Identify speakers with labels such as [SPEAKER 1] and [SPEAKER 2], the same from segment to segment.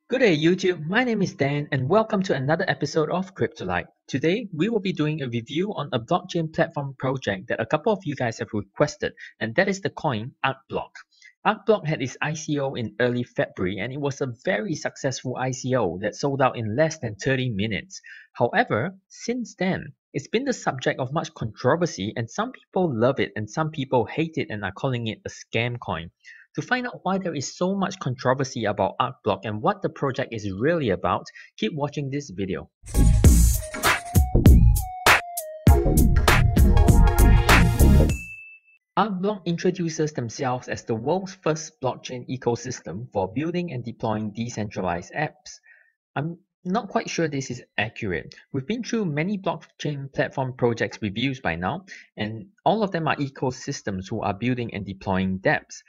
[SPEAKER 1] Good day YouTube, my name is Dan and welcome to another episode of Cryptolite. Today we will be doing a review on a blockchain platform project that a couple of you guys have requested, and that is the coin Arcblock. Arcblock had its ICO in early February and it was a very successful ICO that sold out in less than 30 minutes. However, since then, it's been the subject of much controversy and some people love it and some people hate it and are calling it a scam coin. To find out why there is so much controversy about Arcblock and what the project is really about, keep watching this video. Arcblock introduces themselves as the world's first blockchain ecosystem for building and deploying decentralized apps. I'm not quite sure this is accurate. We've been through many blockchain platform projects reviews by now, and all of them are ecosystems who are building and deploying dApps.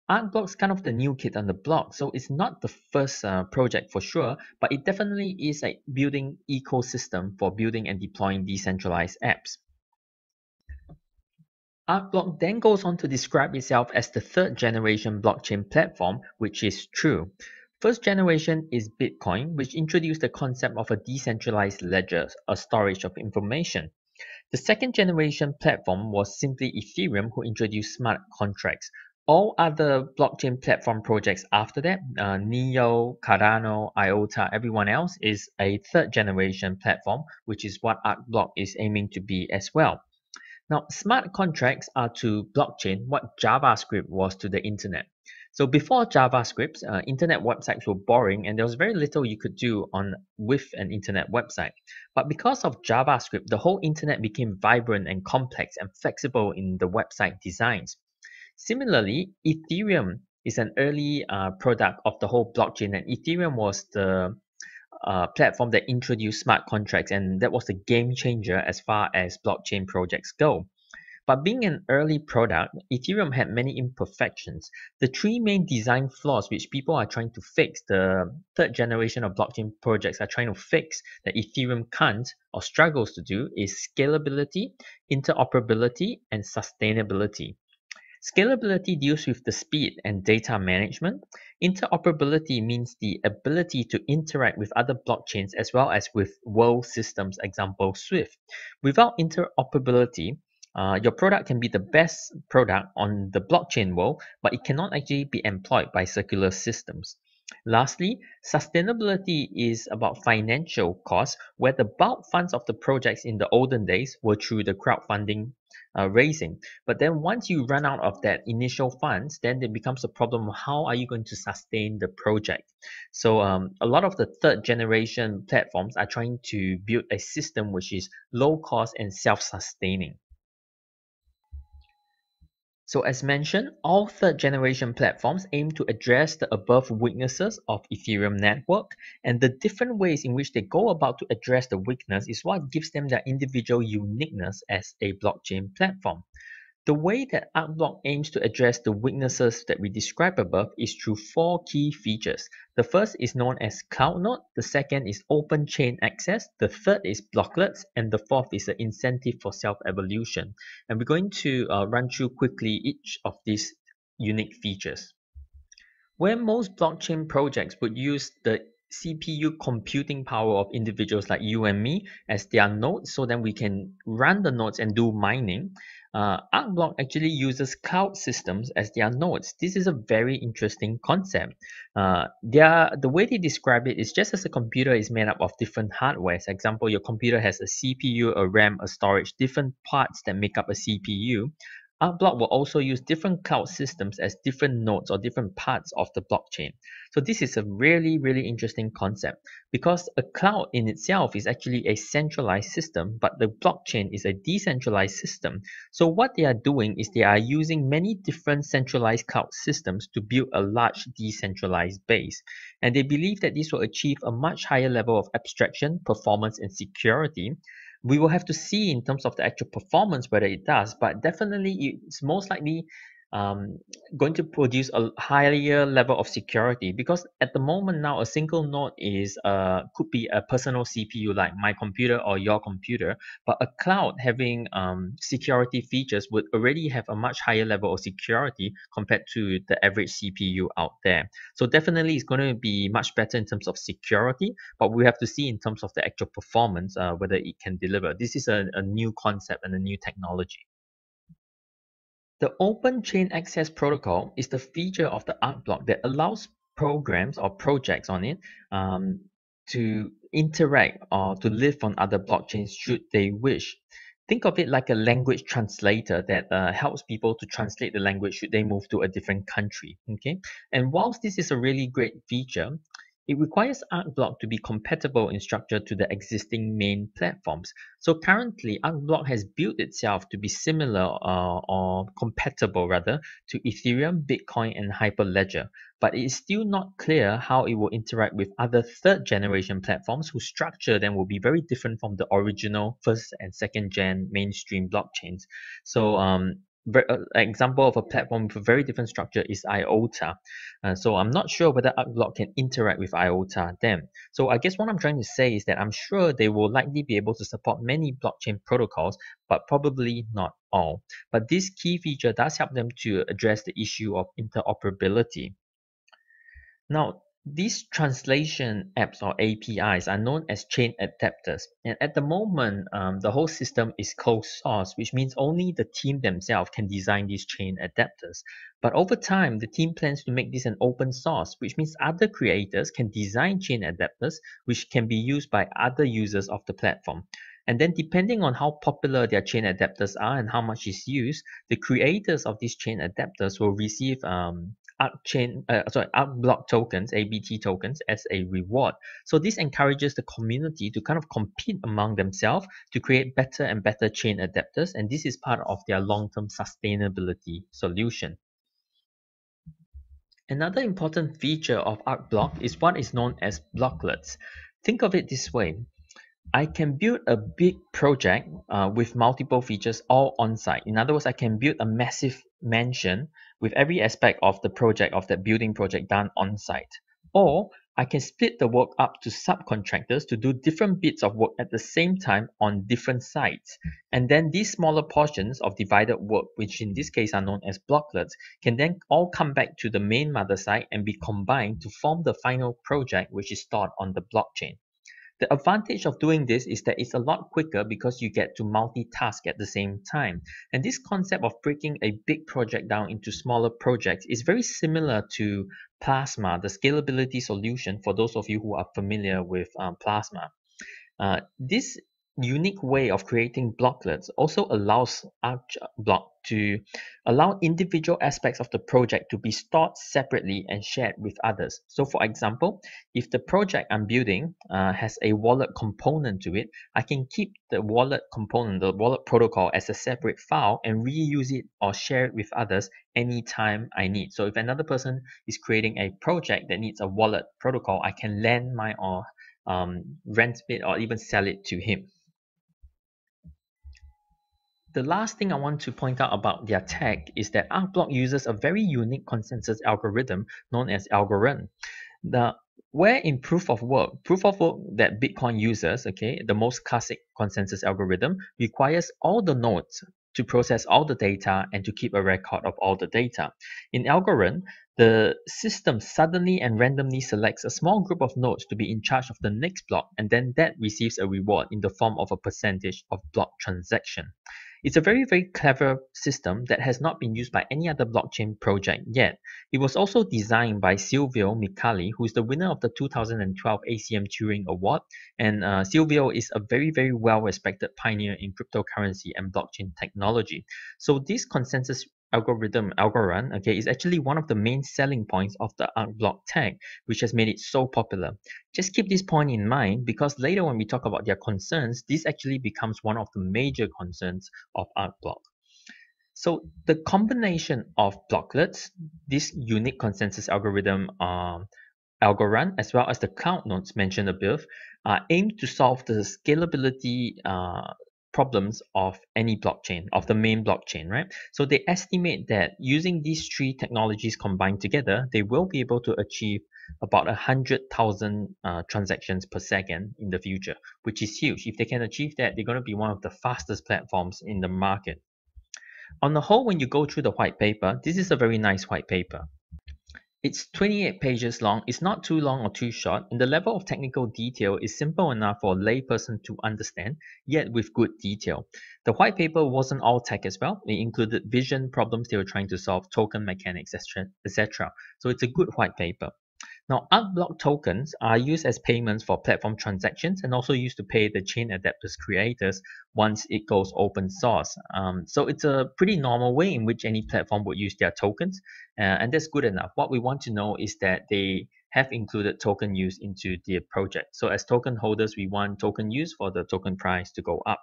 [SPEAKER 1] Arcblock's kind of the new kid on the block, so it's not the first project for sure, but it definitely is a building ecosystem for building and deploying decentralized apps. Arcblock then goes on to describe itself as the third generation blockchain platform, which is true. First generation is Bitcoin, which introduced the concept of a decentralized ledger, a storage of information. The second generation platform was simply Ethereum, who introduced smart contracts. All other blockchain platform projects after that, Neo, Cardano, IOTA, everyone else is a third generation platform, which is what Arcblock is aiming to be as well. Now, smart contracts are to blockchain what JavaScript was to the internet. So before JavaScript, internet websites were boring and there was very little you could do with an internet website. But because of JavaScript, the whole internet became vibrant and complex and flexible in the website designs. Similarly, Ethereum is an early product of the whole blockchain, and Ethereum was the platform that introduced smart contracts, and that was the game changer as far as blockchain projects go. But being an early product, Ethereum had many imperfections. The three main design flaws which people are trying to fix, the third generation of blockchain projects are trying to fix that Ethereum can't or struggles to do, is scalability, interoperability, and sustainability. Scalability deals with the speed and data management. Interoperability means the ability to interact with other blockchains as well as with world systems, example Swift. Without interoperability, your product can be the best product on the blockchain world, but it cannot actually be employed by circular systems. Lastly, sustainability is about financial costs, where the bulk funds of the projects in the olden days were through the crowdfunding raising. But then once you run out of that initial funds, then it becomes a problem of how are you going to sustain the project. So a lot of the third generation platforms are trying to build a system which is low cost and self-sustaining. So as mentioned, all third generation platforms aim to address the above weaknesses of Ethereum network, and the different ways in which they go about to address the weakness is what gives them their individual uniqueness as a blockchain platform. The way that Arcblock aims to address the weaknesses that we described above is through four key features. The first is known as Cloud Node, the second is Open Chain Access, the third is Blocklets, and the fourth is an incentive for self-evolution. And we're going to run through quickly each of these unique features. Where most blockchain projects would use the CPU computing power of individuals like you and me as their nodes, so then we can run the nodes and do mining. Arcblock actually uses cloud systems as their nodes. This is a very interesting concept. The way they describe it is just as a computer is made up of different hardware. For example, your computer has a CPU, a RAM, a storage, different parts that make up a CPU. Arcblock will also use different cloud systems as different nodes or different parts of the blockchain. So this is a really, really interesting concept because a cloud in itself is actually a centralized system, but the blockchain is a decentralized system. So what they are doing is they are using many different centralized cloud systems to build a large decentralized base. And they believe that this will achieve a much higher level of abstraction, performance, and security. We will have to see in terms of the actual performance whether it does, but definitely it's most likely um, going to produce a higher level of security, because at the moment now a single node is could be a personal CPU like my computer or your computer, but a cloud having security features would already have a much higher level of security compared to the average CPU out there. So definitely it's going to be much better in terms of security, but we have to see in terms of the actual performance whether it can deliver. This is a new concept and a new technology. The Open Chain Access Protocol is the feature of the Arcblock that allows programs or projects on it um, to interact or to live on other blockchains should they wish. Think of it like a language translator that helps people to translate the language should they move to a different country. Okay, and whilst this is a really great feature, it requires Arcblock to be compatible in structure to the existing main platforms. So currently, Arcblock has built itself to be similar or compatible rather to Ethereum, Bitcoin, and Hyperledger, but it is still not clear how it will interact with other third generation platforms whose structure then will be very different from the original first and second gen mainstream blockchains. So an example of a platform with a very different structure is IOTA. So I'm not sure whether Arcblock can interact with IOTA then. So I guess what I'm trying to say is that I'm sure they will likely be able to support many blockchain protocols, but probably not all. But this key feature does help them to address the issue of interoperability. Now, these translation apps or APIs are known as chain adapters. And at the moment, the whole system is closed source, which means only the team themselves can design these chain adapters. But over time, the team plans to make this an open source, which means other creators can design chain adapters, which can be used by other users of the platform. And then depending on how popular their chain adapters are and how much is used, the creators of these chain adapters will receive Arcblock tokens, ABT tokens, as a reward. So this encourages the community to kind of compete among themselves to create better and better chain adapters, and this is part of their long-term sustainability solution. Another important feature of Arcblock is what is known as blocklets. Think of it this way. I can build a big project with multiple features all on site. In other words, I can build a massive mansion with every aspect of the project, of that building project, done on site. Or I can split the work up to subcontractors to do different bits of work at the same time on different sites. And then these smaller portions of divided work, which in this case are known as blocklets, can then all come back to the main mother site and be combined to form the final project, which is stored on the blockchain. The advantage of doing this is that it's a lot quicker because you get to multitask at the same time. And this concept of breaking a big project down into smaller projects is very similar to Plasma, the scalability solution for those of you who are familiar with Plasma. This unique way of creating blocklets also allows Arcblock to allow individual aspects of the project to be stored separately and shared with others. So for example, if the project I'm building has a wallet component to it, I can keep the wallet component, the wallet protocol, as a separate file and reuse it or share it with others anytime I need. So if another person is creating a project that needs a wallet protocol, I can lend mine or rent it or even sell it to him. The last thing I want to point out about their tech is that Arcblock uses a very unique consensus algorithm known as Algorand. The where in proof of work that Bitcoin uses, okay, the most classic consensus algorithm requires all the nodes to process all the data and to keep a record of all the data. In Algorand, the system suddenly and randomly selects a small group of nodes to be in charge of the next block, and then that receives a reward in the form of a percentage of block transaction. It's a very, very clever system that has not been used by any other blockchain project yet. It was also designed by Silvio Micali, who is the winner of the 2012 ACM Turing Award. And Silvio is a very, very well-respected pioneer in cryptocurrency and blockchain technology. So this consensus algorithm, Algorand, okay, is actually one of the main selling points of the Arcblock tech, which has made it so popular. Just keep this point in mind because later when we talk about their concerns, this actually becomes one of the major concerns of Arcblock. So the combination of blocklets, this unique consensus algorithm, Algorand, as well as the cloud nodes mentioned above, are aimed to solve the scalability problems of any blockchain, of the main blockchain, right? So they estimate that using these three technologies combined together, they will be able to achieve about 100,000 transactions per second in the future, which is huge. If they can achieve that, they're going to be one of the fastest platforms in the market. On the whole, when you go through the white paper, this is a very nice white paper. It's 28 pages long, it's not too long or too short, and the level of technical detail is simple enough for a layperson to understand, yet with good detail. The white paper wasn't all tech as well. It included vision problems they were trying to solve, token mechanics, etc. So it's a good white paper. Now, Arcblock tokens are used as payments for platform transactions and also used to pay the chain adapters creators once it goes open source. So it's a pretty normal way in which any platform would use their tokens, and that's good enough. What we want to know is that they have included token use into their project. So as token holders, we want token use for the token price to go up.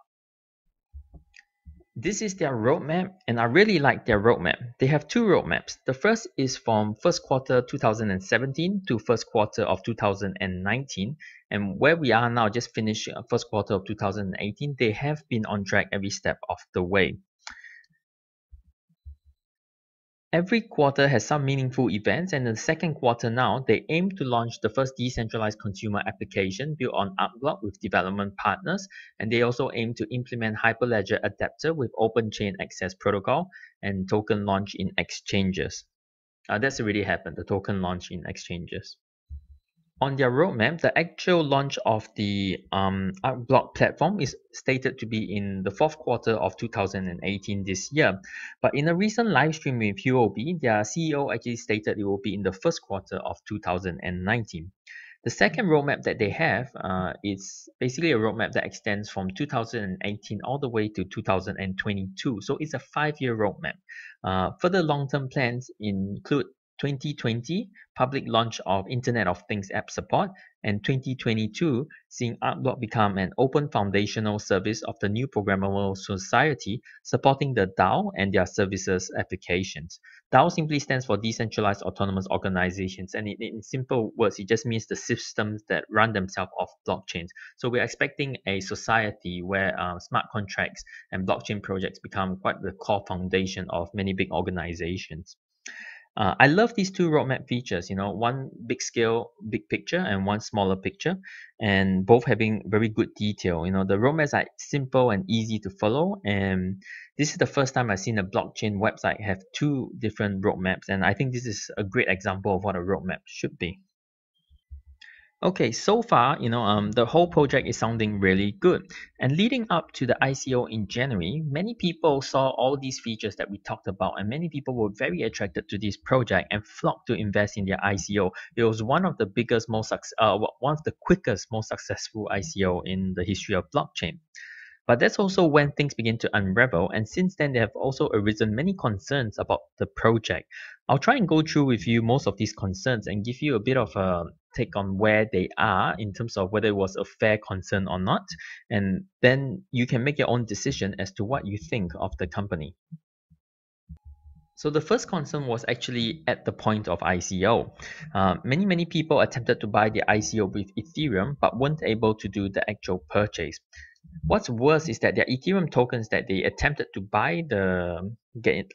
[SPEAKER 1] This is their roadmap, and I really like their roadmap. They have two roadmaps. The first is from first quarter 2017 to first quarter of 2019, and where we are now, just finished first quarter of 2018, they have been on track every step of the way. Every quarter has some meaningful events, and in the second quarter now, they aim to launch the first decentralized consumer application built on Arcblock with development partners, and they also aim to implement Hyperledger adapter with open chain access protocol and token launch in exchanges. That's already happened, the token launch in exchanges. On their roadmap, the actual launch of the Arcblock platform is stated to be in the fourth quarter of 2018 this year. But in a recent live stream with UOB, their CEO actually stated it will be in the first quarter of 2019. The second roadmap that they have is basically a roadmap that extends from 2018 all the way to 2022. So it's a 5-year roadmap. Further long-term plans include 2020 public launch of Internet of Things app support, and 2022 seeing Arcblock become an open foundational service of the new programmable society supporting the DAO and their services applications. DAO simply stands for Decentralized Autonomous Organizations, and in simple words, it just means the systems that run themselves off blockchains. So we're expecting a society where smart contracts and blockchain projects become quite the core foundation of many big organizations. I love these two roadmap features, one big scale, big picture, and one smaller picture, and both having very good detail. The roadmaps are simple and easy to follow, and this is the first time I've seen a blockchain website have two different roadmaps, and I think this is a great example of what a roadmap should be. Okay, so far, the whole project is sounding really good. And leading up to the ICO in January, many people saw all these features that we talked about, and many people were very attracted to this project and flocked to invest in their ICO. It was one of the biggest, one of the quickest, most successful ICO in the history of blockchain. But that's also when things begin to unravel, and since then there have also arisen many concerns about the project. I'll try and go through with you most of these concerns and give you a bit of a take on where they are in terms of whether it was a fair concern or not, and then you can make your own decision as to what you think of the company. So the first concern was actually at the point of ICO. Many people attempted to buy the ICO with Ethereum but weren't able to do the actual purchase. What's worse is that their Ethereum tokens that they attempted to buy the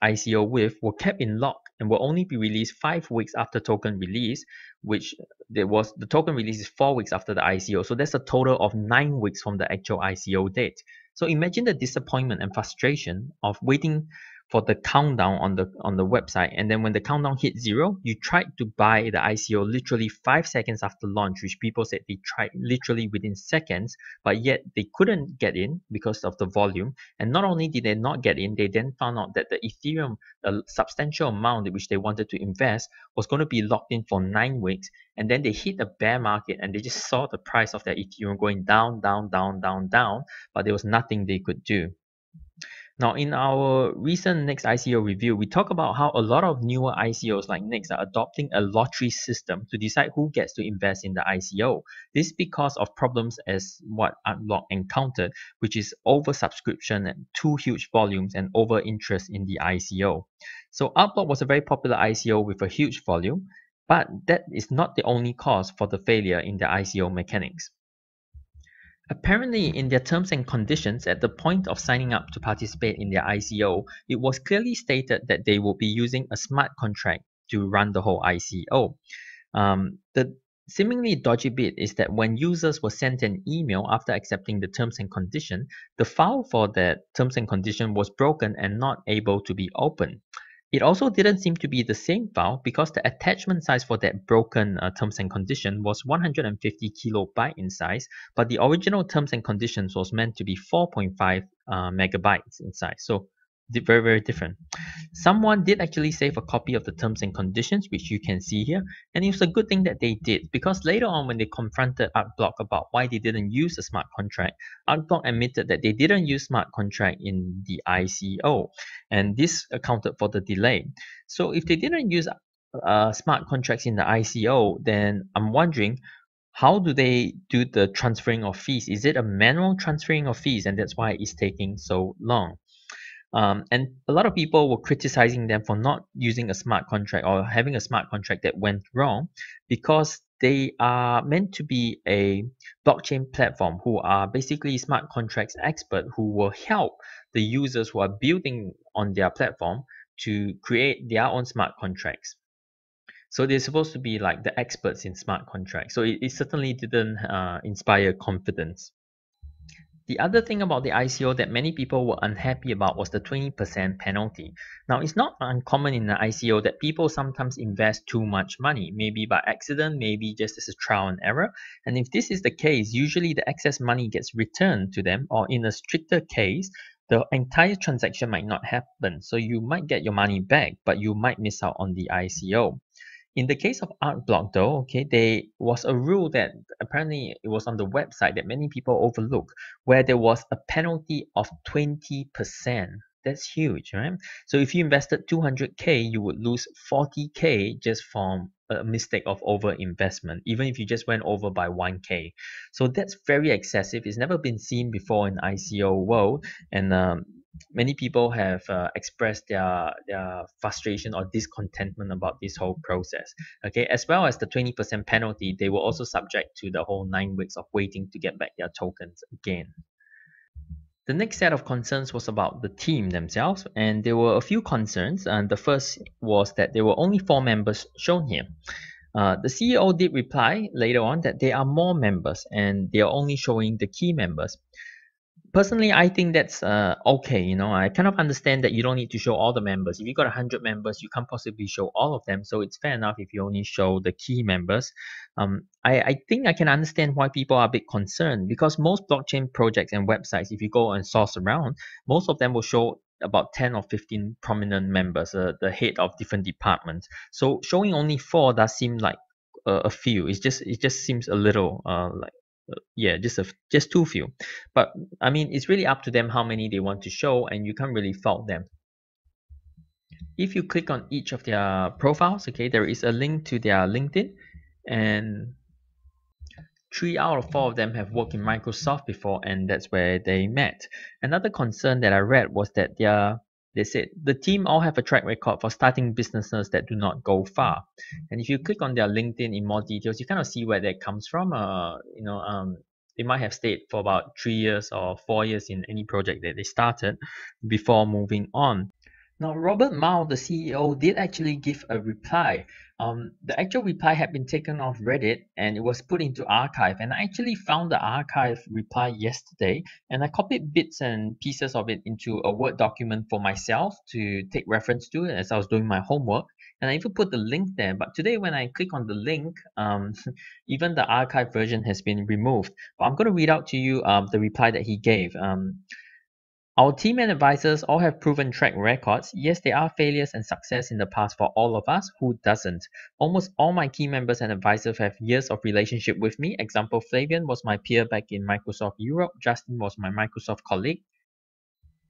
[SPEAKER 1] ICO with were kept in lock and will only be released 5 weeks after token release, which the token release is 4 weeks after the ICO. So that's a total of 9 weeks from the actual ICO date. So imagine the disappointment and frustration of waiting for the countdown on the website, and then when the countdown hit 0, you tried to buy the ICO literally 5 seconds after launch, which people said they tried literally within seconds, but yet they couldn't get in because of the volume. And not only did they not get in, they then found out that the Ethereum, a substantial amount which they wanted to invest, was going to be locked in for 9 weeks. And then they hit a bear market and they just saw the price of their Ethereum going down, but there was nothing they could do. Now, in our recent Next ICO review, we talk about how a lot of newer ICOs like Next are adopting a lottery system to decide who gets to invest in the ICO. This is because of problems as what Arcblock encountered, which is oversubscription and too huge volumes and over interest in the ICO. So Arcblock was a very popular ICO with a huge volume, but that is not the only cause for the failure in the ICO mechanics. Apparently, in their terms and conditions, at the point of signing up to participate in their ICO, it was clearly stated that they will be using a smart contract to run the whole ICO. The seemingly dodgy bit is that when users were sent an email after accepting the terms and condition, the file for that terms and condition was broken and not able to be opened. It also didn't seem to be the same file because the attachment size for that broken terms and condition was 150 kilobyte in size, but the original terms and conditions was meant to be 4.5 megabytes in size. So very, very different. Someone did actually save a copy of the terms and conditions, which you can see here, and it was a good thing that they did because later on when they confronted Arcblock about why they didn't use a smart contract, Arcblock admitted that they didn't use smart contract in the ICO, and this accounted for the delay. So if they didn't use smart contracts in the ICO, then I'm wondering, how do they do the transferring of fees? Is it a manual transferring of fees, and that's why it's taking so long? And a lot of people were criticizing them for not using a smart contract or having a smart contract that went wrong because they are meant to be a blockchain platform who are basically smart contracts expert who will help the users who are building on their platform to create their own smart contracts. So they're supposed to be like the experts in smart contracts. So it certainly didn't inspire confidence. The other thing about the ICO that many people were unhappy about was the 20% penalty. Now, it's not uncommon in the ICO that people sometimes invest too much money, maybe by accident, maybe just as a trial and error. And if this is the case, usually the excess money gets returned to them, or in a stricter case, the entire transaction might not happen. So you might get your money back, but you might miss out on the ICO. In the case of Arcblock though, okay, there was a rule that apparently it was on the website that many people overlook, where there was a penalty of 20%. That's huge, right? So if you invested 200K, you would lose 40K just from a mistake of over investment, even if you just went over by 1K. So that's very excessive. It's never been seen before in ICO world, and many people have expressed their frustration or discontentment about this whole process. Okay, as well as the 20% penalty, they were also subject to the whole 9 weeks of waiting to get back their tokens again. The next set of concerns was about the team themselves, and there were a few concerns. And the first was that there were only 4 members shown here. The CEO did reply later on that there are more members and they are only showing the key members. Personally, I think that's okay. I kind of understand that you don't need to show all the members. If you got 100 members, you can't possibly show all of them. So it's fair enough if you only show the key members. I think I can understand why people are a bit concerned because most blockchain projects and websites, if you go and source around, most of them will show about 10 or 15 prominent members, the head of different departments. So showing only 4 does seem like a few. It just seems a little like yeah, just too few. But I mean, it's really up to them how many they want to show, and you can't really fault them. If you click on each of their profiles, okay, there is a link to their LinkedIn, and 3 out of 4 of them have worked in Microsoft before, and that's where they met. Another concern that I read was that they said the team all have a track record for starting businesses that do not go far. And if you click on their LinkedIn in more details, you kind of see where that comes from. They might have stayed for about 3 years or 4 years in any project that they started before moving on. Now, Robert Mao, the CEO, did actually give a reply. The actual reply had been taken off Reddit and it was put into archive. And I actually found the archive reply yesterday and I copied bits and pieces of it into a Word document for myself to take reference to as I was doing my homework. And I even put the link there. But today, when I click on the link, even the archive version has been removed. But I'm going to read out to you the reply that he gave. Our team and advisors all have proven track records. Yes, there are failures and success in the past for all of us. Who doesn't? Almost all my key members and advisors have years of relationship with me. Example, Flavian was my peer back in Microsoft Europe. Justin was my Microsoft colleague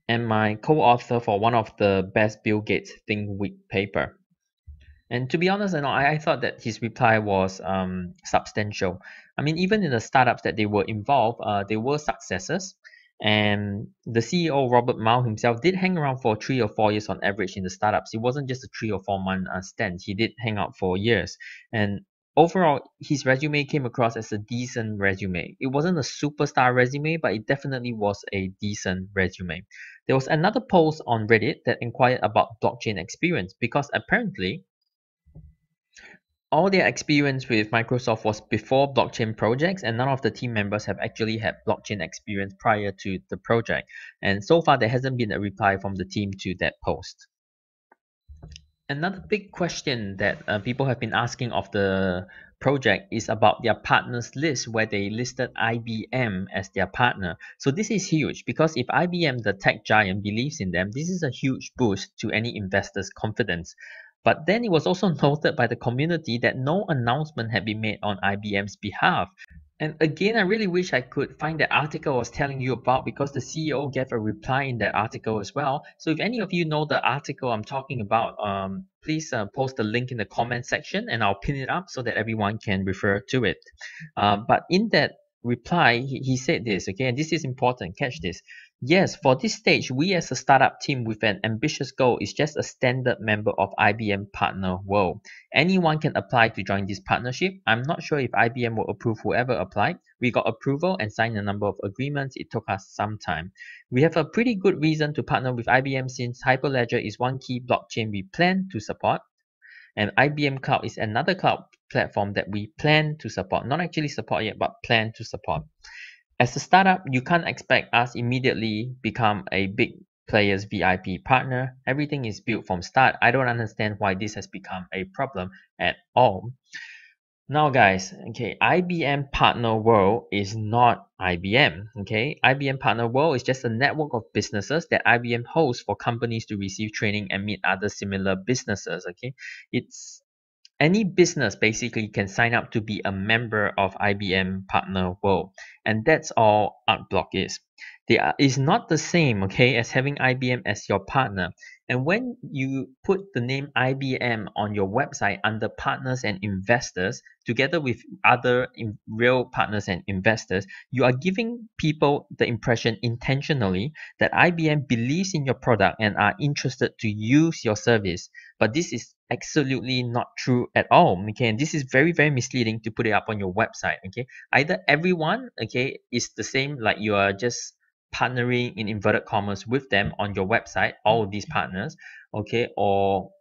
[SPEAKER 1] and my co-author for one of the best Bill Gates Think Week paper. And to be honest, I thought that his reply was substantial. I mean, even in the startups that they were involved, they were successes. And the CEO, Robert Mao himself, did hang around for 3 or 4 years on average in the startups. It wasn't just a 3 or 4 month stint. He did hang out for years. And overall, his resume came across as a decent resume. It wasn't a superstar resume, but it definitely was a decent resume. There was another post on Reddit that inquired about blockchain experience because apparently all their experience with Microsoft was before blockchain projects, and none of the team members have actually had blockchain experience prior to the project. And so far, there hasn't been a reply from the team to that post. Another big question that people have been asking of the project is about their partners list, where they listed IBM as their partner. So this is huge because if IBM, the tech giant, believes in them, this is a huge boost to any investor's confidence. But then it was also noted by the community that no announcement had been made on IBM's behalf. And again, I really wish I could find the article I was telling you about, because the CEO gave a reply in that article as well. So if any of you know the article I'm talking about, please post the link in the comment section and I'll pin it up so that everyone can refer to it. But in that reply, he said this, okay, and this is important, catch this. Yes, for this stage, we as a startup team with an ambitious goal is just a standard member of IBM Partner World. Anyone can apply to join this partnership. I'm not sure if IBM will approve whoever applied. We got approval and signed a number of agreements. It took us some time. We have a pretty good reason to partner with IBM since Hyperledger is one key blockchain we plan to support, and IBM Cloud is another cloud platform that we plan to support. Not actually support yet, but plan to support. As a startup, you can't expect us immediately become a big player's VIP partner. Everything is built from start. I don't understand why this has become a problem at all. Now guys, okay, IBM Partner World is not IBM, okay? IBM Partner World is just a network of businesses that IBM hosts for companies to receive training and meet other similar businesses, okay? It's any business basically can sign up to be a member of IBM Partner World, and that's all Arcblock is. It's not the same, okay, as having IBM as your partner. And when you put the name IBM on your website under partners and investors, together with other real partners and investors, you are giving people the impression intentionally that IBM believes in your product and are interested to use your service. But this is absolutely not true at all, okay? And this is very, very misleading to put it up on your website, okay? Either everyone, okay, is the same, like you are just partnering in inverted commas with them on your website, all of these partners, okay, or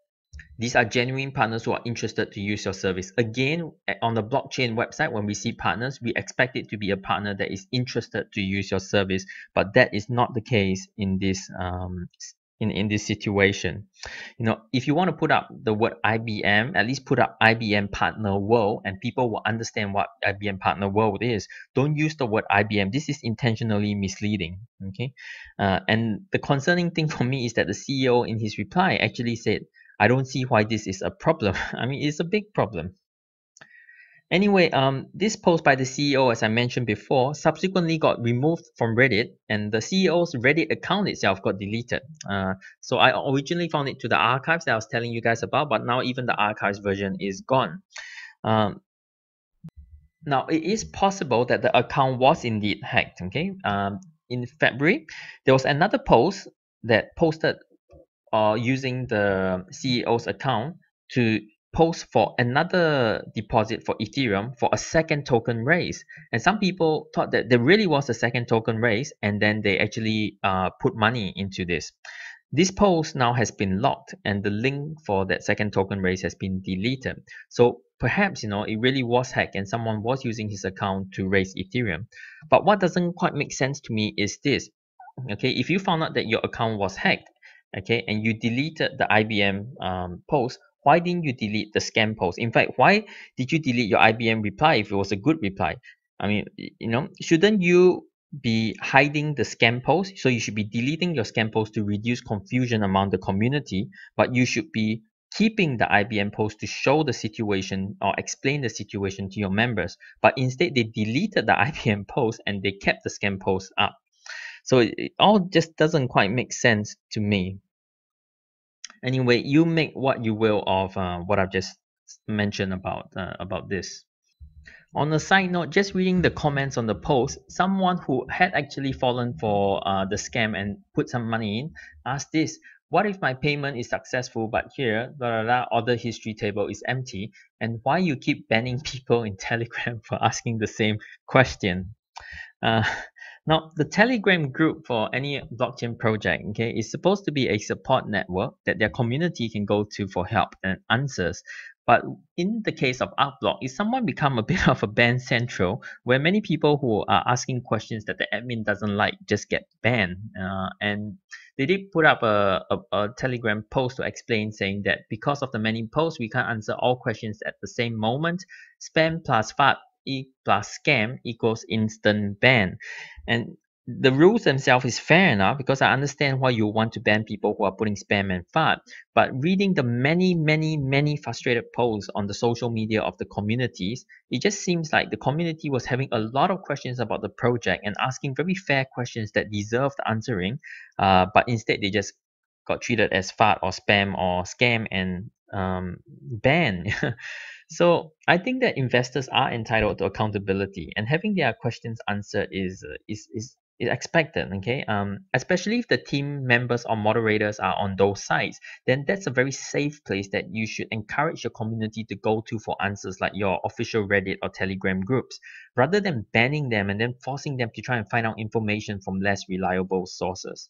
[SPEAKER 1] these are genuine partners who are interested to use your service. Again, on the blockchain website, when we see partners, we expect it to be a partner that is interested to use your service, but that is not the case in this in this situation. You know, if you want to put up the word IBM, at least put up IBM Partner World and people will understand what IBM Partner World is. Don't use the word IBM. This is intentionally misleading, okay? And the concerning thing for me is that the CEO in his reply actually said, I don't see why this is a problem. I mean, it's a big problem. Anyway, this post by the CEO, as I mentioned before, subsequently got removed from Reddit, and the CEO's Reddit account itself got deleted. So I originally found it to the archives that I was telling you guys about, but now even the archives version is gone. Now, it is possible that the account was indeed hacked. Okay, in February, there was another post that posted using the CEO's account to post for another deposit for Ethereum for a second token raise. And some people thought that there really was a second token raise, and then they actually put money into this. This post now has been locked, and the link for that second token raise has been deleted. So perhaps, you know, it really was hacked and someone was using his account to raise Ethereum. But what doesn't quite make sense to me is this. Okay, if you found out that your account was hacked, okay, and you deleted the IBM post, why didn't you delete the scam post? In fact, why did you delete your IBM reply if it was a good reply? I mean, you know, shouldn't you be hiding the scam post? So you should be deleting your scam post to reduce confusion among the community, but you should be keeping the IBM post to show the situation or explain the situation to your members. But instead, they deleted the IBM post and they kept the scam post up. So it all just doesn't quite make sense to me. Anyway, you make what you will of what I've just mentioned about this. On a side note, just reading the comments on the post, someone who had actually fallen for the scam and put some money in asked this: What if my payment is successful, but here, order history table is empty? And why you keep banning people in Telegram for asking the same question? Uh, Now, the Telegram group for any blockchain project, okay, is supposed to be a support network that their community can go to for help and answers. But in the case of Arcblock, it's somewhat become a bit of a ban central where many people who are asking questions that the admin doesn't like just get banned. And they did put up a Telegram post to explain, saying that because of the many posts, we can't answer all questions at the same moment. Spam plus FAT plus scam equals instant ban. And the rules themselves is fair enough because I understand why you want to ban people who are putting spam and FAT. But reading the many frustrated posts on the social media of the communities, it just seems like the community was having a lot of questions about the project and asking very fair questions that deserved answering, but instead they just got treated as FAT or spam or scam and banned. So I think that investors are entitled to accountability, and having their questions answered is expected. Okay, especially if the team members or moderators are on those sites, then that's a very safe place that you should encourage your community to go to for answers, like your official Reddit or Telegram groups, rather than banning them and then forcing them to try and find out information from less reliable sources.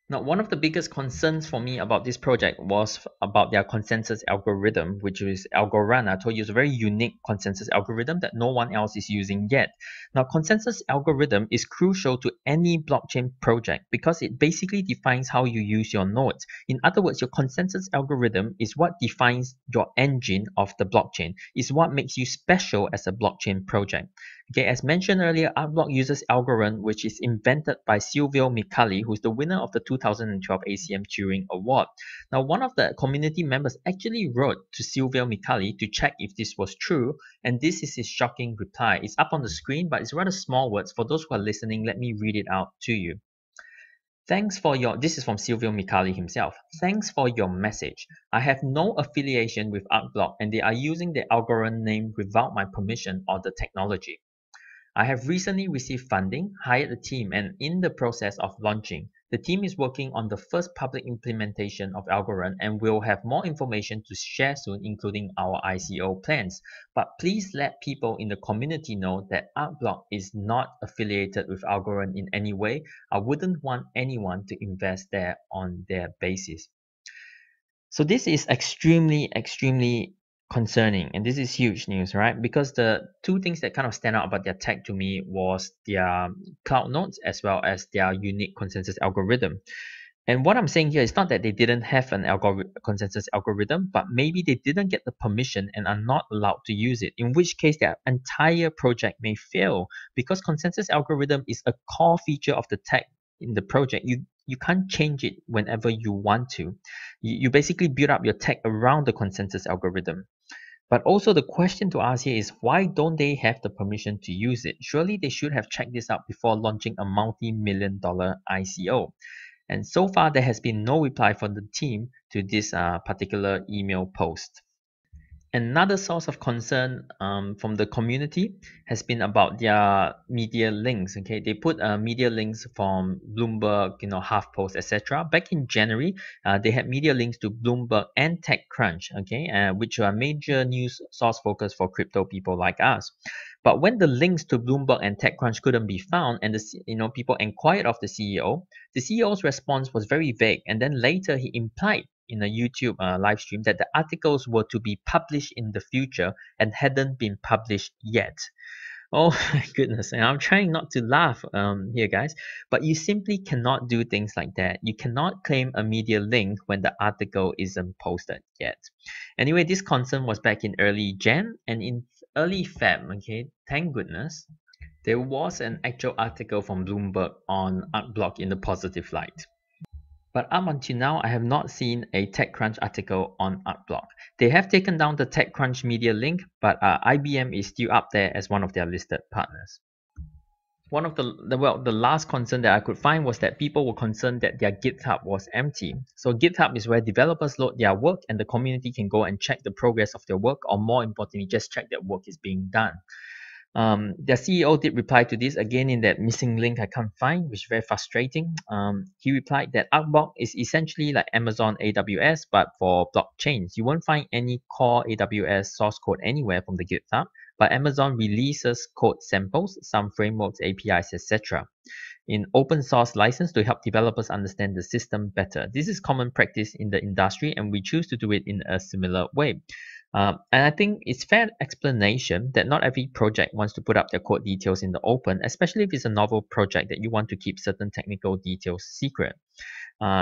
[SPEAKER 1] Now, one of the biggest concerns for me about this project was about their consensus algorithm, which is Algorand. I told you it's a very unique consensus algorithm that no one else is using yet. Now, consensus algorithm is crucial to any blockchain project because it basically defines how you use your nodes. In other words, your consensus algorithm is what defines your engine of the blockchain, is what makes you special as a blockchain project. Okay, as mentioned earlier, Arcblock uses Algorand, which is invented by Silvio Micali, who's the winner of the 2012 ACM Turing Award. Now, one of the community members actually wrote to Silvio Micali to check if this was true, and this is his shocking reply. It's up on the screen, but it's rather small words. For those who are listening, let me read it out to you. This is from Silvio Micali himself. Thanks for your message. I have no affiliation with Arcblock, and they are using the Algorand name without my permission or the technology. I have recently received funding, hired a team, and in the process of launching. The team is working on the first public implementation of Algorand and will have more information to share soon, including our ICO plans. But please let people in the community know that Arcblock is not affiliated with Algorand in any way. I wouldn't want anyone to invest there on their basis. So this is extremely concerning, and this is huge news, right? Because the two things that kind of stand out about their tech to me was their cloud nodes as well as their unique consensus algorithm. And what I'm saying here is not that they didn't have an consensus algorithm, but maybe they didn't get the permission and are not allowed to use it, in which case their entire project may fail because consensus algorithm is a core feature of the tech in the project. You can't change it whenever you want to. You basically build up your tech around the consensus algorithm. But also the question to ask here is, why don't they have the permission to use it? Surely they should have checked this out before launching a multi-million-dollar ICO. And so far, there has been no reply from the team to this particular email post. Another source of concern from the community has been about their media links. Okay, they put media links from Bloomberg, HuffPost, etc. Back in January, they had media links to Bloomberg and TechCrunch. Okay, which are major news source focus for crypto people like us. But when the links to Bloomberg and TechCrunch couldn't be found, and people inquired of the CEO's response was very vague. And then later he implied in a YouTube live stream that the articles were to be published in the future and hadn't been published yet. Oh my goodness, and I'm trying not to laugh here, guys, but you simply cannot do things like that. You cannot claim a media link when the article isn't posted yet. Anyway, this concern was back in early Jan, and in early Feb, okay, thank goodness, there was an actual article from Bloomberg on Arcblock in the positive light. But up until now, I have not seen a TechCrunch article on Arcblock. They have taken down the TechCrunch media link, but IBM is still up there as one of their listed partners. One of the last concern that I could find was that people were concerned that their GitHub was empty. So GitHub is where developers load their work and the community can go and check the progress of their work, or more importantly, just check that work is being done. Their CEO did reply to this again in that missing link I can't find, which is very frustrating. He replied that Arcblock is essentially like Amazon AWS, but for blockchains. You won't find any core AWS source code anywhere from the GitHub, but Amazon releases code samples, some frameworks, APIs, etc. in open source license to help developers understand the system better. This is common practice in the industry, and we choose to do it in a similar way. And I think it's fair explanation that not every project wants to put up their code details in the open, especially if it's a novel project that you want to keep certain technical details secret.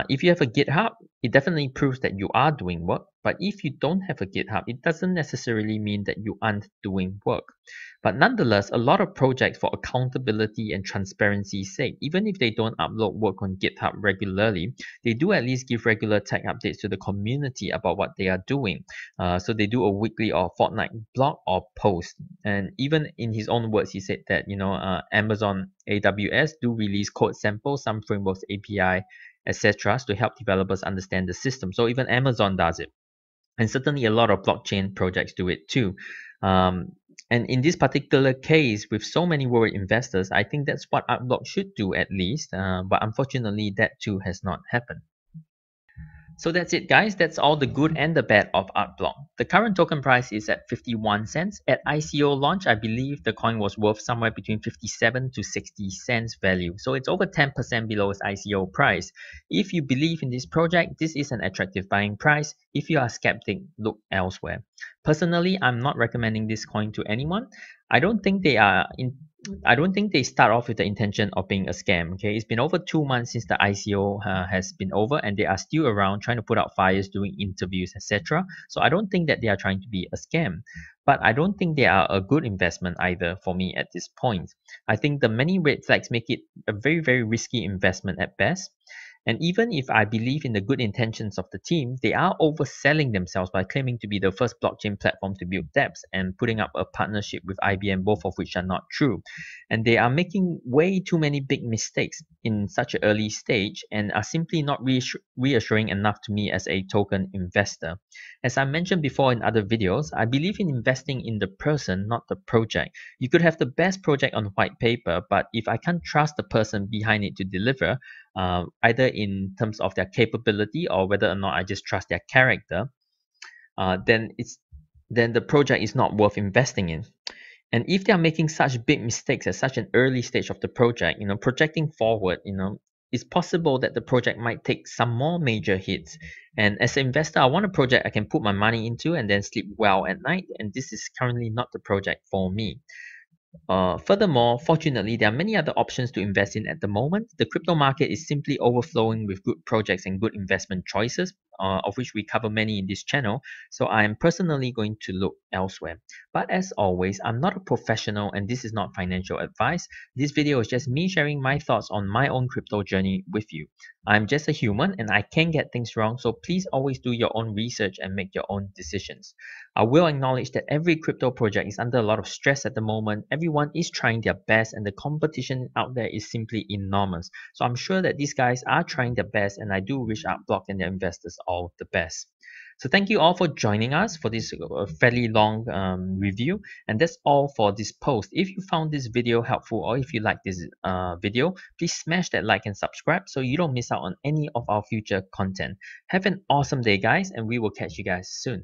[SPEAKER 1] If you have a GitHub, it definitely proves that you are doing work. But if you don't have a GitHub, it doesn't necessarily mean that you aren't doing work. But nonetheless, a lot of projects for accountability and transparency's sake, even if they don't upload work on GitHub regularly, they do at least give regular tech updates to the community about what they are doing. So they do a weekly or fortnight blog or post. And even in his own words, he said that Amazon AWS do release code samples, some frameworks, API, etc., to help developers understand the system. So even Amazon does it. And certainly a lot of blockchain projects do it too. And in this particular case, with so many worried investors, I think that's what Arcblock should do at least. But unfortunately, that too has not happened. So that's it, guys. That's all the good and the bad of Arcblock. The current token price is at 51 cents. At ICO launch, I believe the coin was worth somewhere between 57 to 60 cents value. So it's over 10% below its ICO price. If you believe in this project, this is an attractive buying price. If you are skeptic, look elsewhere. Personally, I'm not recommending this coin to anyone. I don't think they are in I don't think they start off with the intention of being a scam. Okay, it's been over 2 months since the ICO has been over, and they are still around trying to put out fires, doing interviews, etc. So I don't think that they are trying to be a scam, but I don't think they are a good investment either for me at this point. I think the many red flags make it a very, very risky investment at best. And even if I believe in the good intentions of the team, they are overselling themselves by claiming to be the first blockchain platform to build dApps and putting up a partnership with IBM, both of which are not true. And they are making way too many big mistakes in such an early stage and are simply not reassuring enough to me as a token investor. As I mentioned before in other videos, I believe in investing in the person, not the project. You could have the best project on white paper, but if I can't trust the person behind it to deliver, either in terms of their capability or whether or not I just trust their character, then the project is not worth investing in. And if they are making such big mistakes at such an early stage of the project, projecting forward, it's possible that the project might take some more major hits. And as an investor, I want a project I can put my money into and then sleep well at night. And this is currently not the project for me. Furthermore, fortunately, there are many other options to invest in at the moment. The crypto market is simply overflowing with good projects and good investment choices, of which we cover many in this channel. So I am personally going to look elsewhere. But as always, I'm not a professional and this is not financial advice. This video is just me sharing my thoughts on my own crypto journey with you. I'm just a human and I can get things wrong, so please always do your own research and make your own decisions. I will acknowledge that every crypto project is under a lot of stress at the moment. Everyone is trying their best and the competition out there is simply enormous. So I'm sure that these guys are trying their best and I do wish Arcblock and their investors all the best. So thank you all for joining us for this fairly long review. And that's all for this post. If you found this video helpful or if you like this video, please smash that like and subscribe so you don't miss out on any of our future content. Have an awesome day, guys, and we will catch you guys soon.